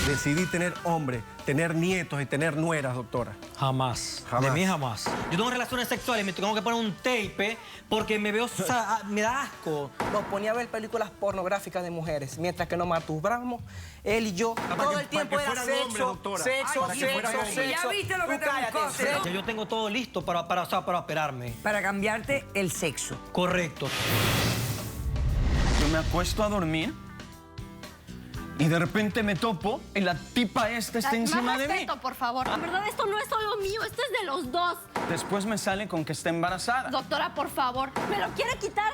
Decidí tener hombre, tener nietos y tener nueras, doctora. Jamás. Jamás. De mí jamás. Yo tengo relaciones sexuales y me tengo que poner un tape porque me veo, me da asco. Nos ponía a ver películas pornográficas de mujeres, mientras que nos masturbábamos, él y yo. Todo el tiempo era sexo, sexo. Ya viste lo que te buscaste. Ya yo tengo todo listo para operarme. Para cambiarte el sexo. Correcto. Yo me acuesto a dormir y de repente me topo y la tipa esta está encima de mí. Respeto, por favor. En verdad, esto no es solo mío, esto es de los dos. Después me sale con que está embarazada. Doctora, por favor, ¿me lo quiere quitar?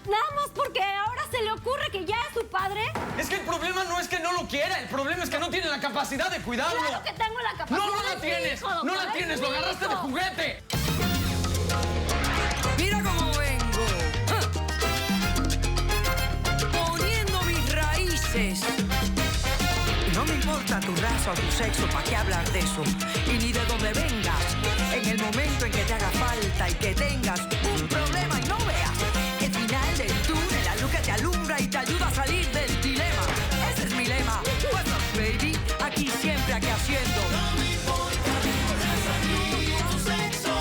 Nada más porque ahora se le ocurre que ya es su padre. Es que el problema no es que no lo quiera, el problema es que no tiene la capacidad de cuidarlo. Claro que tengo la capacidad. No, no la es mi tienes, hijo, no doctora, la tienes, es lo mi agarraste hijo. de juguete. Mira cómo vengo. Poniendo mis raíces. No me importa tu raza o tu sexo, ¿para qué hablar de eso? Y ni de dónde vengas. En el momento en que te haga falta y que tengas un problema y no veas el final del túnel, la luz que te alumbra y te ayuda a salir del dilema. Ese es mi lema. What's up, baby? Aquí siempre, aquí haciendo. No me importa tu sexo.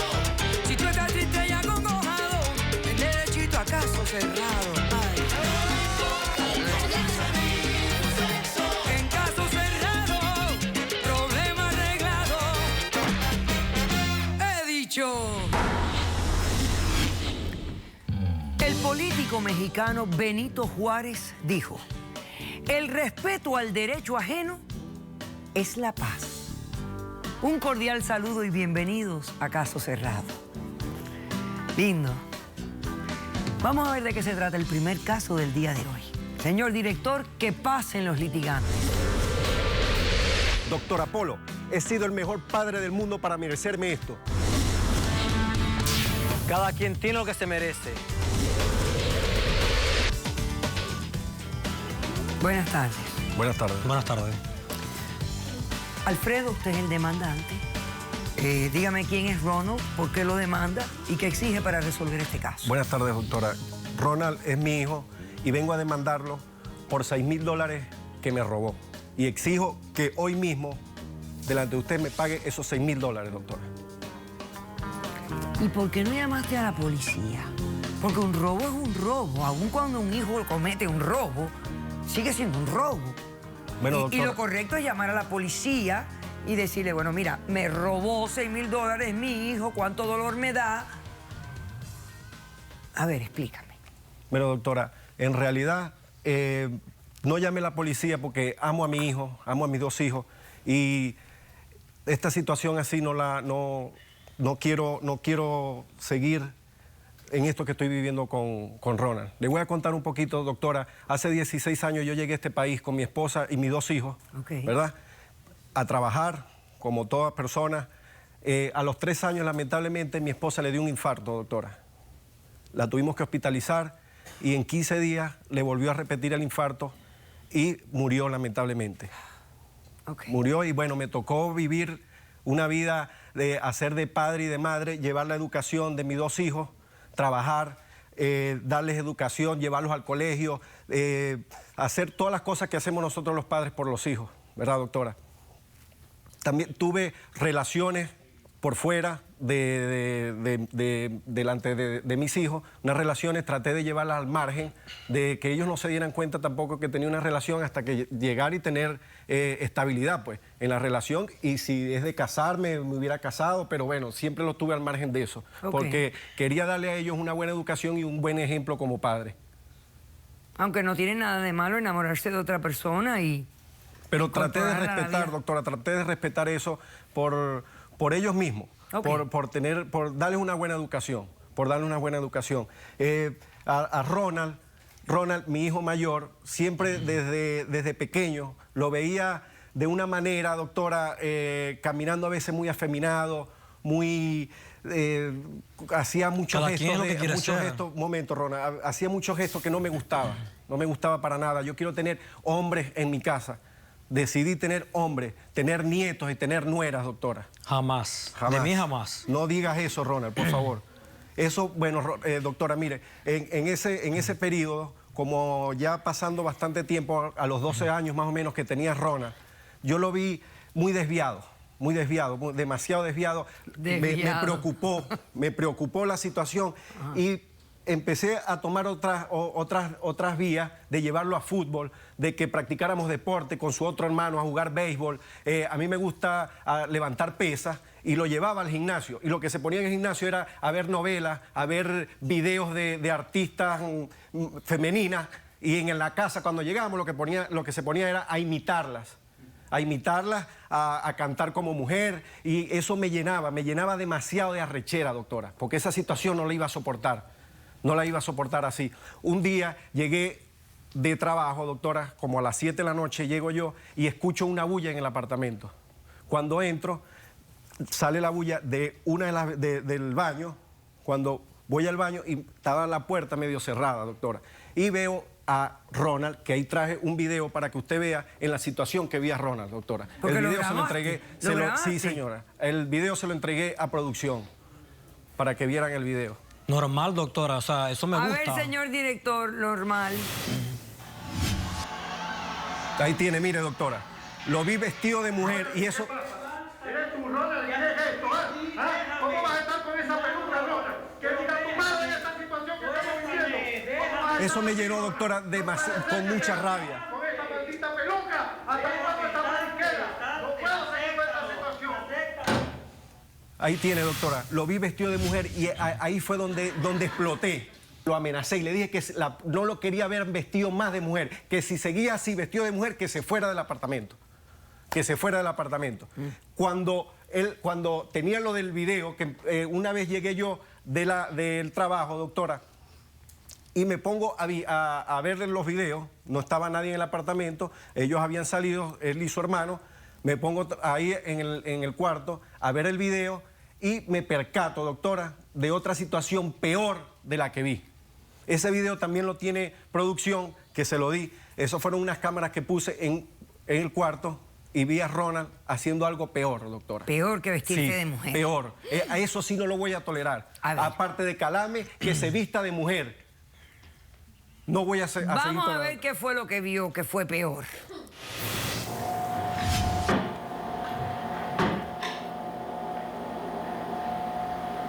Si tú estás triste y acongojado, el derechito acaso cerrado. Ay. En caso cerrado, problema arreglado. He dicho. El político mexicano Benito Juárez dijo: el respeto al derecho ajeno es la paz. Un cordial saludo y bienvenidos a Caso Cerrado. Lindo. Vamos a ver de qué se trata el primer caso del día de hoy. Señor director, que pasen los litigantes. Doctor Apolo, he sido el mejor padre del mundo para merecerme esto. Cada quien tiene lo que se merece. Buenas tardes. Buenas tardes. Buenas tardes. Alfredo, usted es el demandante. Dígame quién es Ronald, por qué lo demanda y qué exige para resolver este caso. Buenas tardes, doctora. Ronald es mi hijo y vengo a demandarlo por $6,000 que me robó. Y exijo que hoy mismo, delante de usted, me pague esos $6,000, doctora. ¿Y por qué no llamaste a la policía? Porque un robo es un robo. Aun cuando un hijo comete un robo, sigue siendo un robo. Bueno, y doctora, lo correcto es llamar a la policía y decirle, bueno, mira, me robó $6,000 mi hijo, ¿cuánto dolor me da? A ver, explícame. bueno, doctora, en realidad no llamé a la policía porque amo a mi hijo, amo a mis dos hijos y esta situación así no quiero seguir en esto que estoy viviendo con Ronald. Le voy a contar un poquito, doctora. Hace 16 años yo llegué a este país con mi esposa y mis dos hijos, ¿verdad? A trabajar, como todas personas. A los 3 años, lamentablemente, mi esposa le dio un infarto, doctora. La tuvimos que hospitalizar y en 15 días le volvió a repetir el infarto y murió, lamentablemente. Murió y, bueno, me tocó vivir una vida de hacer de padre y de madre, llevar la educación de mis dos hijos, trabajar, darles educación, llevarlos al colegio, hacer todas las cosas que hacemos nosotros los padres por los hijos, ¿verdad, doctora? También tuve relaciones por fuera delante de mis hijos, unas relaciones, traté de llevarlas al margen, de que ellos no se dieran cuenta tampoco que tenía una relación hasta que llegar y tener estabilidad, pues, en la relación. Y si es de casarme, me hubiera casado, pero bueno, siempre lo tuve al margen de eso, porque quería darle a ellos una buena educación y un buen ejemplo como padre. Aunque no tiene nada de malo enamorarse de otra persona y... Pero traté de respetar, doctora, traté de respetar eso por ellos mismos, por darles una buena educación, A Ronald, mi hijo mayor, siempre desde pequeño lo veía de una manera, doctora, caminando a veces muy afeminado, muy... hacía muchos gestos, Ronald, hacía muchos gestos que no me gustaba para nada. Yo quiero tener hombres en mi casa. Decidí tener hombres, tener nietos y tener nueras, doctora. Jamás. Jamás. De mí jamás. No digas eso, Ronald, por favor. Eso, bueno, doctora, mire, en ese periodo, como ya pasando bastante tiempo, a los 12 años más o menos que tenía Ronald, yo lo vi muy desviado, demasiado desviado. Me preocupó la situación y empecé a tomar otras vías de llevarlo a fútbol, de que practicáramos deporte con su otro hermano, a jugar béisbol. A mí me gusta levantar pesas y lo llevaba al gimnasio. Y lo que se ponía en el gimnasio era a ver novelas, a ver videos de artistas femeninas. Y en la casa, cuando llegábamos, lo que se ponía era a imitarlas, a cantar como mujer. Y eso me llenaba demasiado de arrechera, doctora, porque esa situación no la iba a soportar. No la iba a soportar así. Un día llegué de trabajo, doctora, como a las 7 de la noche llego yo y escucho una bulla en el apartamento. Cuando entro, sale la bulla de del baño. Cuando voy al baño y estaba la puerta medio cerrada, doctora. Y veo a Ronald, que ahí traje un video para que usted vea en la situación que vi a Ronald, doctora. Porque el video se lo entregué. Sí, señora. El video se lo entregué a producción para que vieran el video. Normal, doctora, o sea, eso me gusta. A ver, señor director, normal. Ahí tiene, mire, doctora. Lo vi vestido de mujer y eso... Eres tu Ronald, ¿qué es esto? ¿Cómo vas a estar con esa peluca, Ronald? Que diga tu madre en esta situación que estamos viviendo. Eso me llenó, doctora, con mucha rabia. Con esta maldita peluca, ¿hasta cuándo esta mariquera? No puedo seguir con esta situación. Ahí tiene, doctora. Lo vi vestido de mujer y ahí fue donde exploté. Lo amenacé y le dije que no lo quería ver vestido más de mujer, que si seguía así vestido de mujer, que se fuera del apartamento. Que se fuera del apartamento. Cuando tenía lo del video, que una vez llegué yo del trabajo, doctora, y me pongo a ver los videos, no estaba nadie en el apartamento, ellos habían salido, él y su hermano. Me pongo ahí en el cuarto a ver el video y me percato, doctora, de otra situación peor de la que vi. Ese video también lo tiene producción, que se lo di. Esas fueron unas cámaras que puse en el cuarto y vi a Ronald haciendo algo peor, doctora. Peor que vestirse de mujer. Peor. A eso sí no lo voy a tolerar. Aparte de calarme, que se vista de mujer. No voy a seguir tolerando. Vamos a ver qué fue lo que vio que fue peor.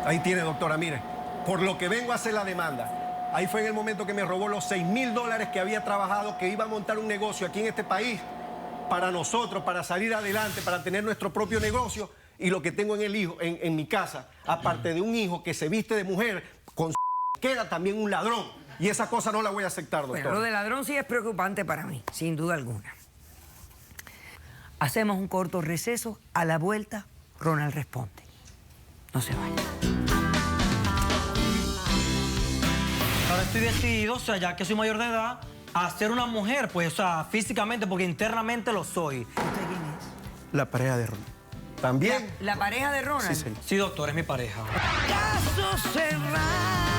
Ahí tiene, doctora, mire, por lo que vengo a hacer la demanda. Ahí fue en el momento que me robó los $6.000 que había trabajado, que iba a montar un negocio aquí en este país para nosotros, para salir adelante, para tener nuestro propio negocio. Y lo que tengo en mi casa, aparte de un hijo que se viste de mujer, queda también un ladrón. Y esa cosa no la voy a aceptar, doctora. Bueno, lo de ladrón sí es preocupante para mí, sin duda alguna. Hacemos un corto receso. A la vuelta, Ronald responde. No se vaya. Ahora estoy decidido, o sea, ya que soy mayor de edad, a ser una mujer, pues, o sea, físicamente, porque internamente lo soy. ¿Usted quién es? La pareja de Ronald. ¿También? ¿La pareja de Ronald? Sí, señor. Sí, doctor, es mi pareja. Caso cerrado.